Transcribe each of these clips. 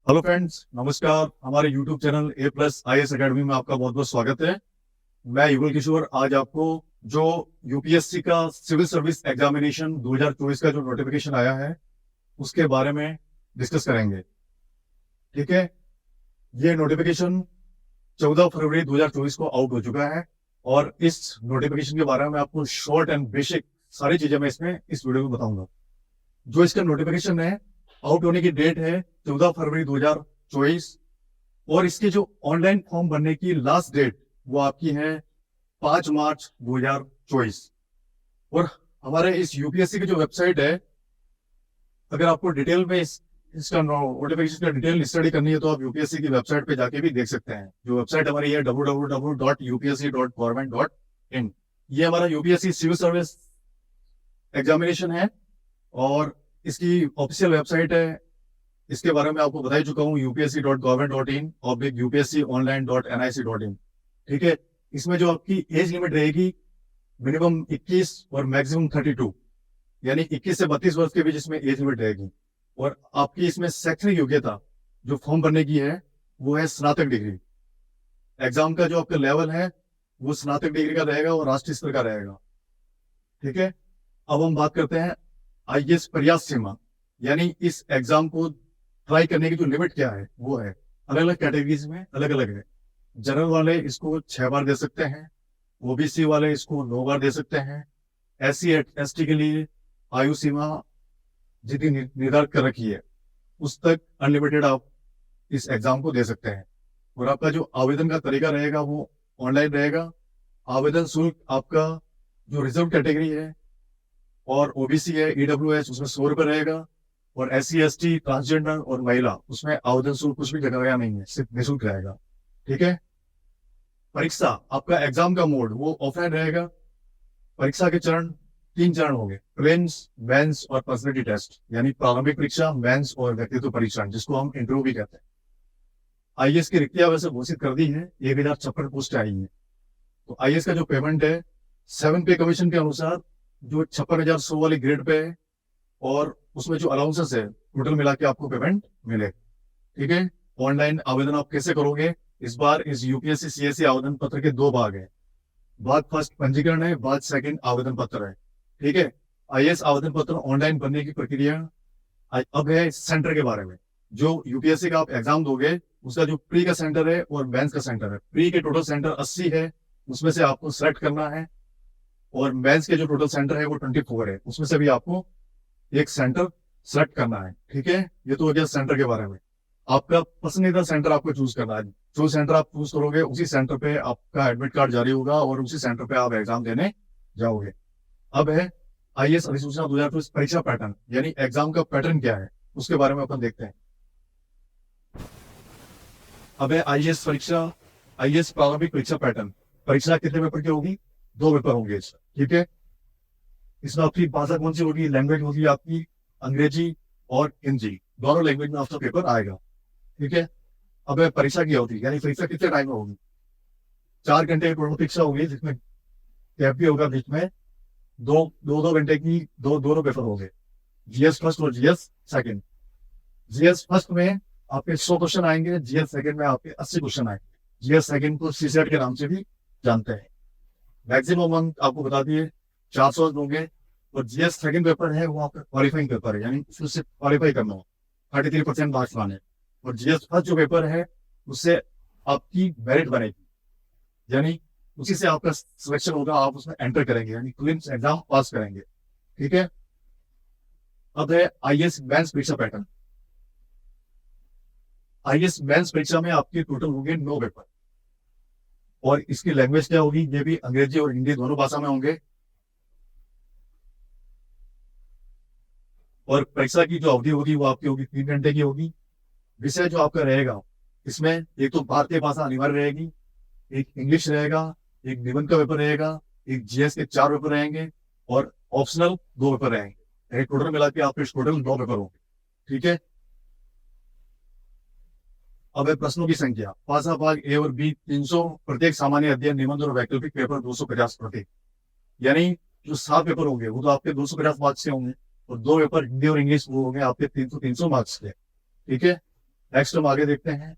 Hello friends, नमस्कार। हमारे YouTube channel A plus I S academy में आपका बहुत बहुत स्वागत है। मैं युगल किशोर आज आपको जो यूपीएससी का सिविल सर्विस एग्जामिनेशन 2024 का जो नोटिफिकेशन आया है उसके बारे में डिस्कस करेंगे। ठीक है, ये नोटिफिकेशन 14 फरवरी 2024 को आउट हो चुका है और इस नोटिफिकेशन के बारे में आपको शॉर्ट एंड बेसिक सारी चीजें मैं इसमें इस वीडियो में बताऊंगा। जो इसका नोटिफिकेशन है, आउट होने की डेट है 14 फरवरी 2024 और इसके जो ऑनलाइन फॉर्म भरने की लास्ट डेट वो आपकी है 5 मार्च 2024। और हमारे इस यूपीएससी की जो वेबसाइट है, अगर आपको डिटेल में इसका नोटिफिकेशन का डिटेल स्टडी करनी है तो आप यूपीएससी की वेबसाइट पे जाके भी देख सकते हैं। जो वेबसाइट हमारी है www.upsc.government.in। ये हमारा यूपीएससी सिविल सर्विस एग्जामिनेशन है और इसकी ऑफिशियल वेबसाइट है। इसके बारे में आपको बता ही चुका हूँ, upsc.government.in और upsconline.nic.in। ठीक है, इसमें जो आपकी एज लिमिट रहेगी मिनिमम 21 और मैक्सिमम 32, यानी 21 से 32 वर्ष के बीच इसमें एज लिमिट रहेगी। और आपकी इसमें शैक्षणिक योग्यता जो फॉर्म भरने की है वो है स्नातक डिग्री। एग्जाम का जो आपका लेवल है वो स्नातक डिग्री का रहेगा और राष्ट्रीय स्तर का रहेगा। ठीक है, अब हम बात करते हैं आईएएस प्रयास सीमा, यानी इस एग्जाम को ट्राई करने की जो लिमिट क्या है वो है अलग अलग कैटेगरीज में अलग अलग है। जनरल वाले इसको 6 बार दे सकते हैं, ओबीसी वाले इसको 9 बार दे सकते हैं, एससी एसटी के लिए आयु सीमा जितनी निर्धारित कर रखी है उस तक अनलिमिटेड आप इस एग्जाम को दे सकते हैं। और आपका जो आवेदन का तरीका रहेगा वो ऑनलाइन रहेगा। आवेदन शुल्क आपका जो रिजर्व कैटेगरी है और ओबीसी है, ईडब्ल्यूएस, उसमें 100 रुपये रहेगा और एससी एसटी, ट्रांसजेंडर और महिला उसमें आवेदन शुल्क कुछ भी लगाया नहीं है, सिर्फ निःशुल्क रहेगा। ठीक है, परीक्षा आपका एग्जाम का मोड वो ऑफलाइन रहेगा। परीक्षा के चरण 3 चरण होंगे, प्रीलिम्स, मेंस और पर्सनैलिटी टेस्ट, यानी प्रारंभिक परीक्षा, मेंस और व्यक्तित्व परीक्षा, जिसको हम इंटरव्यू भी कहते हैं। आईएएस की रिक्तियां वैसे घोषित कर दी है, 1056 पोस्ट आई है। तो आईएएस का जो पेमेंट है 7 पे कमीशन के अनुसार जो 56,100 वाली ग्रेड पे है और उसमें जो अलाउंसेस है टोटल मिला के आपको पेमेंट मिले। ठीक है, ऑनलाइन आवेदन आप कैसे करोगे? इस बार इस यूपीएससी सीएससी आवेदन पत्र के 2 भाग है। भाग फर्स्ट पंजीकरण है, भाग सेकंड आवेदन पत्र है। ठीक है, आईएएस आवेदन पत्र ऑनलाइन भरने की प्रक्रिया अब है सेंटर के बारे में। जो यूपीएससी का आप एग्जाम दोगे उसका जो प्री का सेंटर है और मेंस का सेंटर है, प्री के टोटल सेंटर 80 है, उसमें से आपको सेलेक्ट करना है। और मेंस के जो टोटल सेंटर है वो 24 है, उसमें से भी आपको एक सेंटर सेलेक्ट करना है। ठीक है, ये तो हो गया सेंटर के बारे में। आपका पसंदीदा सेंटर आपको चूज करना है। जो सेंटर आप चूज करोगे उसी सेंटर पे आपका एडमिट कार्ड जारी होगा और उसी सेंटर पे आप एग्जाम देने जाओगे। अब है आईएएस अधिसूचना 2024 परीक्षा पैटर्न, यानी एग्जाम का पैटर्न क्या है उसके बारे में अपन देखते हैं। अब है आईएएस परीक्षा, आईएएस प्रारंभिक परीक्षा पैटर्न। परीक्षा कितने पेपर की होगी? 2 पेपर होंगे। ठीक है, इसमें आपकी भाषा कौन सी होगी? लैंग्वेज होगी आपकी अंग्रेजी और हिंदी, दोनों लैंग्वेज में आपका पेपर आएगा। ठीक है, अब परीक्षा की अवधि, यानी परीक्षा कितने टाइम में होगी? 4 घंटे की पूर्ण परीक्षा होगी जिसमें गैप भी होगा बीच में। दो घंटे की दोनों पेपर होंगे, जीएस फर्स्ट और जीएस सेकंड। जीएस फर्स्ट में आपके 100 क्वेश्चन आएंगे, जीएस सेकंड में आपके 80 क्वेश्चन आएंगे। जीएस सेकंड को सीसेट के नाम से भी जानते हैं। मैक्सिमम अंक आपको बता दिए 400 होंगे। और जीएस सेकंड पेपर है वो आपका क्वालिफाइंग पेपर है, यानी उससे क्वालिफाई करना हो, 33% मार्क्स लाने। और जीएस फर्स्ट जो पेपर है उससे आपकी मेरिट बनेगी, यानी उसी से आपका सिलेक्शन होगा, आप उसमें एंटर करेंगे, यानी प्रीलिम्स एग्जाम पास करेंगे। ठीक है, अब है आईएएस मेंस परीक्षा पैटर्न। आईएएस मेंस परीक्षा में आपके टोटल होंगे 9 पेपर और इसकी लैंग्वेज क्या होगी? ये भी अंग्रेजी और हिंदी दोनों भाषा में होंगे। और परीक्षा की जो अवधि होगी वो आपकी होगी 3 घंटे की होगी। विषय जो आपका रहेगा इसमें एक तो भारतीय भाषा अनिवार्य रहेगी, एक इंग्लिश रहेगा, एक निबंध का पेपर रहेगा, एक जीएस के 4 पेपर रहेंगे और ऑप्शनल 2 पेपर रहेंगे। टोटल मिला के आपके टोटल 9 पेपर होंगे। ठीक है, अब है प्रश्नों की संख्या। भाषा भाग ए और बी 300 प्रत्येक, सामान्य अध्ययन, निबंध और वैकल्पिक पेपर 250 प्रत्येक, यानी जो 7 पेपर होंगे वो तो आपके 250 मार्क्स से होंगे और 2 पेपर हिंदी और इंग्लिश वो होंगे आपके 300 मार्क्स के। ठीक है, नेक्स्ट हम आगे देखते हैं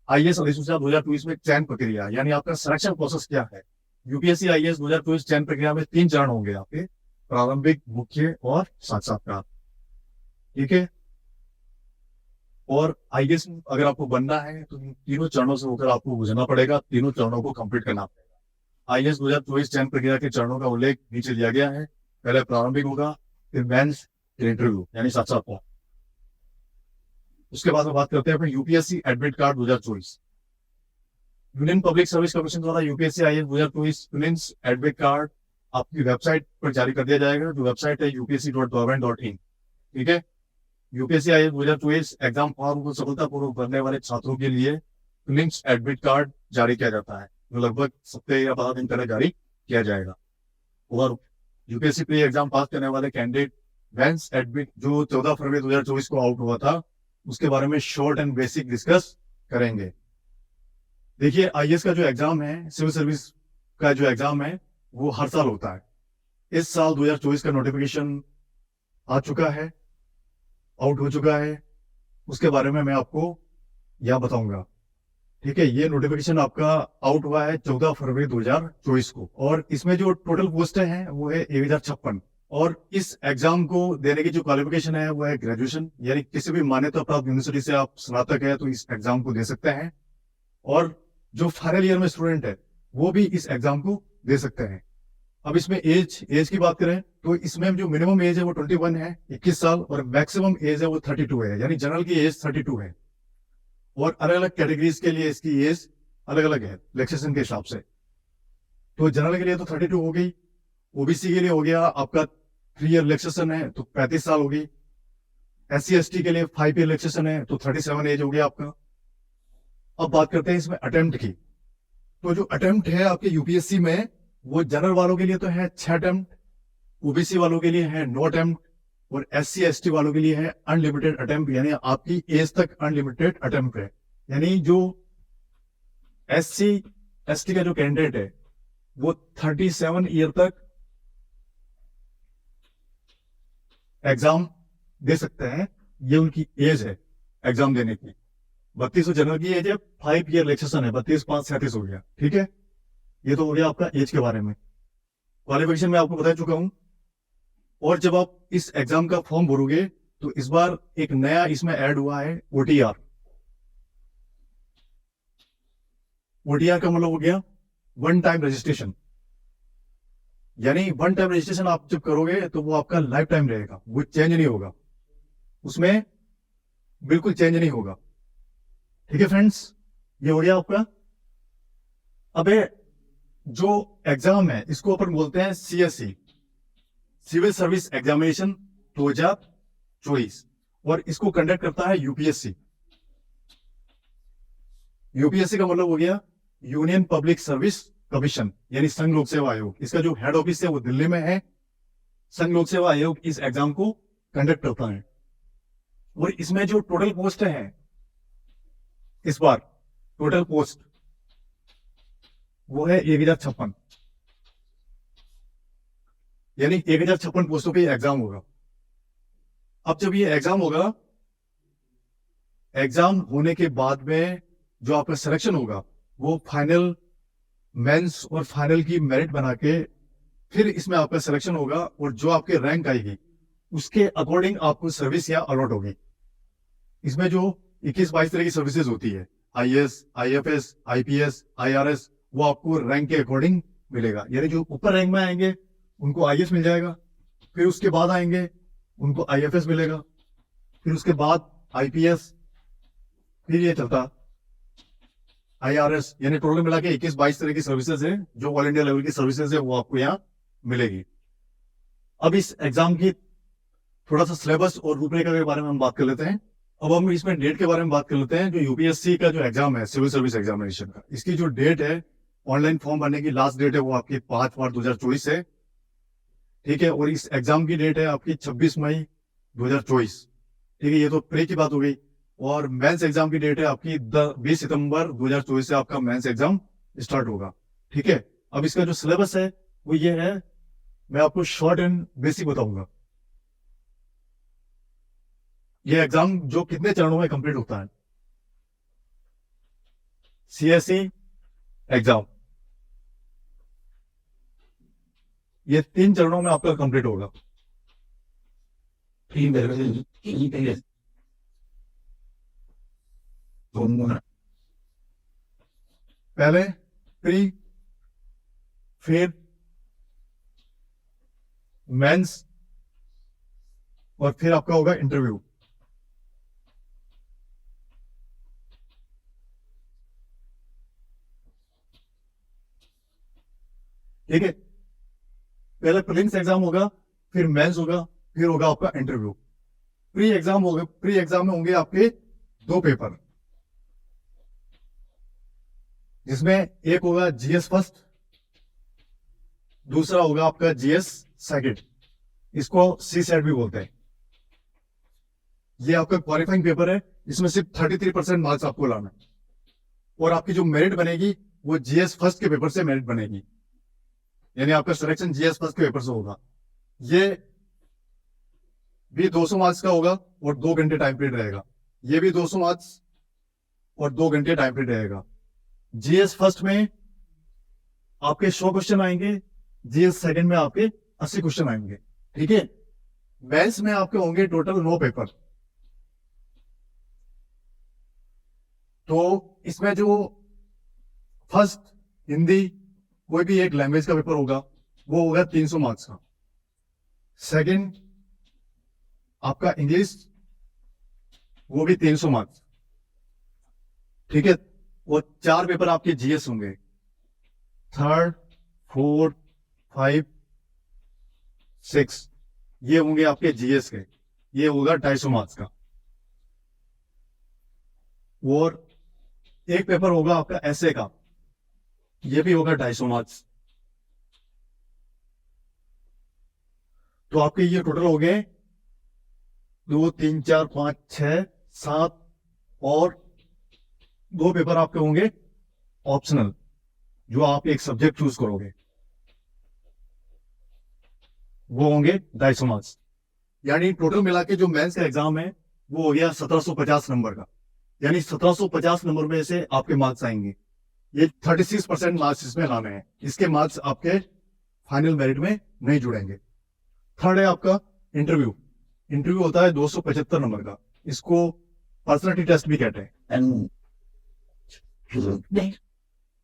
आईएएस अधिसूचना 2024 में चयन प्रक्रिया, यानी आपका सिलेक्शन प्रोसेस क्या है। यूपीएससी आईएएस 2024 चयन प्रक्रिया में 3 चरण होंगे आपके, प्रारंभिक, मुख्य और साक्षात्कार। ठीक है, और आईएएस अगर आपको बनना है तो तीनों चरणों से होकर आपको गुजरना पड़ेगा, तीनों चरणों को कंप्लीट करना पड़ेगा। आईएएस 2024 चयन प्रक्रिया के चरणों का उल्लेख नीचे दिया गया है। पहले प्रारंभिक होगा, फिर मेंस, फिर इंटरव्यू यानी साक्षात्कार। उसके बाद में बात करते हैं अपने UPSC admit card 2024। Union public service commission द्वारा UPSC IAS 2024 prelims admit card आपकी वेबसाइट पर जारी कर दिया जाएगा, जो वेबसाइट है upsc.government.in। ठीक है, यूपीएससी आईएएस 2024 एग्जाम फॉर्म को सफलतापूर्वक भरने वाले छात्रों के लिए प्रीलिम्स एडमिट कार्ड जारी किया जाता है, जो लगभग 7 या 12 दिन पहले जारी किया जाएगा। और यूपीएससी प्री एग्जाम पास करने वाले कैंडिडेट मेंस एडमिट जो 14 फरवरी 2024 को आउट हुआ था, उसके बारे में शॉर्ट एंड बेसिक डिस्कस करेंगे। देखिए, आईएएस का जो एग्जाम है, सिविल सर्विस का जो एग्जाम है, वो हर साल होता है। इस साल 2024 का नोटिफिकेशन आ चुका है, आउट हो चुका है, उसके बारे में मैं आपको यह बताऊंगा। ठीक है, ये नोटिफिकेशन आपका आउट हुआ है 14 फरवरी 2024 को, और इसमें जो टोटल पोस्टें हैं वो है 1056। और इस एग्जाम को देने की जो क्वालिफिकेशन है वो है ग्रेजुएशन, यानी किसी भी मान्यता प्राप्त यूनिवर्सिटी से आप स्नातक है तो इस एग्जाम को दे सकते हैं। और जो फाइनल ईयर में स्टूडेंट है वो भी इस एग्जाम को दे सकते हैं। अब इसमें एज की बात करें तो इसमें जो मिनिमम एज है वो 21 है, 21 साल, और मैक्सिमम एज है वो 32 है, यानी जनरल की एज 32 है। और अलग अलग कैटेगरीज के लिए इसकी एज अलग अलग है रिलैक्सेशन के हिसाब से। तो जनरल के लिए तो 32 हो गई, ओबीसी के लिए हो गया आपका 3 ईयर रिलैक्सेशन है तो 35 साल होगी, SC/ST के लिए 5 ईयर रिलैक्सेशन है तो 37 एज हो गया आपका। अब बात करते हैं इसमें अटेम्प्ट की। तो जो अटेम्प्ट है आपके यूपीएससी में, वो जनरल वालों के लिए तो है 6 अटेम्प्ट, ओबीसी वालों के लिए है 9 अटेम्प्ट, और SC/ST वालों के लिए है अनलिमिटेड अटेम्प्ट, यानी आपकी एज तक अनलिमिटेड अटेम्प्ट है। यानी जो SC/ST का जो कैंडिडेट है वो 37 ईयर तक एग्जाम दे सकते हैं, ये उनकी एज है एग्जाम देने की। 32 जनरल की एज है, 5 ईयर रिलैक्सेशन है, 32 5 37 हो गया। ठीक है, ये तो हो गया आपका एज के बारे में। क्वालिफिकेशन में आपको बता चुका हूं। और जब आप इस एग्जाम का फॉर्म भरोगे तो इस बार एक नया इसमें ऐड हुआ है OTR। OTR का मतलब हो गया वन टाइम रजिस्ट्रेशन, यानी वन टाइम रजिस्ट्रेशन आप जब करोगे तो वो आपका लाइफ टाइम रहेगा, वो चेंज नहीं होगा, उसमें बिल्कुल चेंज नहीं होगा। ठीक है फ्रेंड्स, ये हो गया आपका। अब जो एग्जाम है इसको अपन बोलते हैं CSE, सिविल सर्विस एग्जामिनेशन 2024, और इसको कंडक्ट करता है यूपीएससी। यूपीएससी का मतलब हो गया यूनियन पब्लिक सर्विस कमीशन, यानी संघ लोक सेवा आयोग। इसका जो हेड ऑफिस है वो दिल्ली में है। संघ लोक सेवा आयोग इस एग्जाम को कंडक्ट करता है। और इसमें जो टोटल पोस्ट है इस बार, टोटल पोस्ट वो है 1056, यानी 1056 पोस्टों पे एग्जाम होगा। अब जब ये एग्जाम होगा, एग्जाम होने के बाद में जो आपका सिलेक्शन होगा वो फाइनल, मेंस और फाइनल की मेरिट बना के फिर इसमें आपका सिलेक्शन होगा, और जो आपके रैंक आएगी उसके अकॉर्डिंग आपको सर्विस या अलॉट होगी। इसमें जो 21-22 तरह की सर्विसेज होती है, IAS, IFS, IPS, IRS, वो आपको रैंक के अकॉर्डिंग मिलेगा। यानी जो ऊपर रैंक में आएंगे उनको IAS मिल जाएगा, फिर उसके बाद आएंगे उनको IFS मिलेगा, फिर उसके बाद IPS, फिर ये चलता IRS, यानी टोटल मिला के 21-22 तरह की सर्विसेज है, जो ऑल इंडिया लेवल की सर्विसेज है वो आपको यहाँ मिलेगी। अब इस एग्जाम की थोड़ा सा सिलेबस और रूपरेखा के बारे में हम बात कर लेते हैं। अब हम इसमें डेट के बारे में बात कर लेते हैं। जो यूपीएससी का जो एग्जाम है सिविल सर्विस एग्जामिनेशन का, इसकी जो डेट है, ऑनलाइन फॉर्म भरने की लास्ट डेट है वो आपकी 5 मार्च 2024 है। ठीक है, और इस एग्जाम की डेट है आपकी 26 मई 2024। ठीक है, ये तो प्री की बात हो गई। और मेंस एग्जाम की डेट है आपकी 20 सितंबर 2024 से आपका मेंस एग्जाम स्टार्ट होगा। ठीक है, अब इसका जो सिलेबस है वो ये है, मैं आपको शॉर्ट एंड बेसिक बताऊंगा। ये एग्जाम जो कितने चरणों में कंप्लीट होता है? सीएससी एग्जाम ये 3 चरणों में आपका कंप्लीट होगा। पहले प्री, फिर मेंस और फिर आपका होगा इंटरव्यू। ठीक है, पहले प्रीलिम्स एग्जाम होगा, फिर मेंस होगा, फिर होगा आपका इंटरव्यू। प्री एग्जाम होगा, प्री एग्जाम में होंगे आपके 2 पेपर, जिसमें एक होगा जीएस फर्स्ट, दूसरा होगा आपका जीएस सेकंड। इसको सी सेट भी बोलते हैं। ये आपका क्वालिफाइंग पेपर है, इसमें सिर्फ 33% मार्क्स आपको लाना है, और आपकी जो मेरिट बनेगी वो जीएस फर्स्ट के पेपर से मेरिट बनेगी, यानी आपका सिलेक्शन जीएस फर्स्ट के पेपर से होगा। ये भी 200 मार्क्स का होगा और 2 घंटे टाइम पीरियड रहेगा। ये भी 200 मार्क्स और 2 घंटे टाइम पीरियड रहेगा। जीएस फर्स्ट में आपके 100 क्वेश्चन आएंगे, जीएस सेकंड में आपके 80 क्वेश्चन आएंगे। ठीक है, मेंस में आपके होंगे टोटल 9 पेपर। तो इसमें जो फर्स्ट हिंदी कोई भी एक लैंग्वेज का पेपर होगा वो होगा 300 मार्क्स का। सेकंड आपका इंग्लिश, वो भी 300 मार्क्स। ठीक है, वो 4 पेपर आपके जीएस होंगे, थर्ड, फोर्थ, 5, 6 ये होंगे आपके जीएस के। ये होगा 250 मार्क्स का। और एक पेपर होगा आपका एसए का, ये भी होगा 250 मार्क्स। तो आपके ये टोटल हो गए 2, 3, 4, 5, 6, 7 और 2 पेपर आपके होंगे ऑप्शनल, जो आप एक सब्जेक्ट चूज करोगे, वो होंगे 250 मार्क्स। यानी टोटल मिला के जो मेंस का एग्जाम है वो हो गया 1750 नंबर का। यानी 1750 नंबर में से आपके मार्क्स आएंगे। ये 36% मार्क्स इसमें लाने हैं। इसके मार्क्स आपके फाइनल मेरिट में नहीं जुड़ेंगे। थर्ड है आपका इंटरव्यू। इंटरव्यू होता है 275 नंबर का। इसको पर्सनालिटी टेस्ट भी कहते हैं।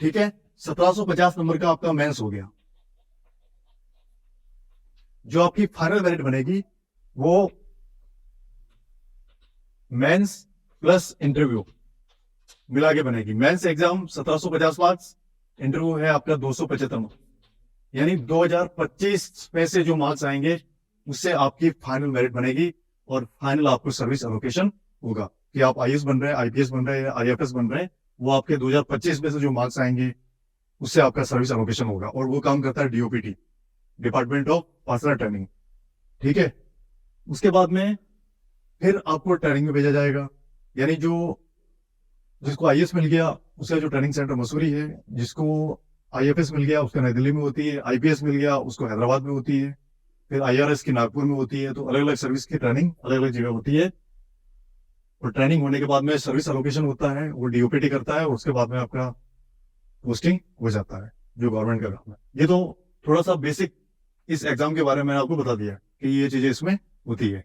ठीक है, 1750 नंबर का आपका मेंस हो गया। जो आपकी फाइनल मेरिट बनेगी वो मेंस प्लस इंटरव्यू मिला के बनेगी। मेंस एग्जाम 1750 मार्क्स, इंटरव्यू है आपका 275 मार्क्स। यानी 2025 में से जो मार्क्स आएंगे उससे आपकी फाइनल मेरिट बनेगी और फाइनल आपको सर्विस एलोकेशन होगा कि आप आईएएस बन रहे हैं, आईपीएस बन रहे हैं, आईएफएस बन रहे हैं। वो आपके 2025 में से जो मार्क्स आएंगे उससे आपका सर्विस एलोकेशन होगा। और वो काम करता है DOPT, department of personal training. ठीक है, उसके बाद में फिर आपको ट्रेनिंग में भेजा जाएगा। यानी जिसको आईएएस मिल गया उसका जो ट्रेनिंग सेंटर मसूरी है, जिसको आईएफएस मिल गया उसका नई दिल्ली में होती है, आईपीएस मिल गया उसको हैदराबाद में होती है, फिर आईआरएस की नागपुर में होती है। तो अलग अलग सर्विस की ट्रेनिंग अलग अलग जगह होती है। और ट्रेनिंग होने के बाद में सर्विस एलोकेशन होता है, वो डीओपीटी करता है, और उसके बाद में आपका पोस्टिंग हो जाता है, जो गवर्नमेंट का काम है। ये तो थोड़ा सा बेसिक इस एग्जाम के बारे में मैंने आपको बता दिया कि ये चीजें इसमें होती है।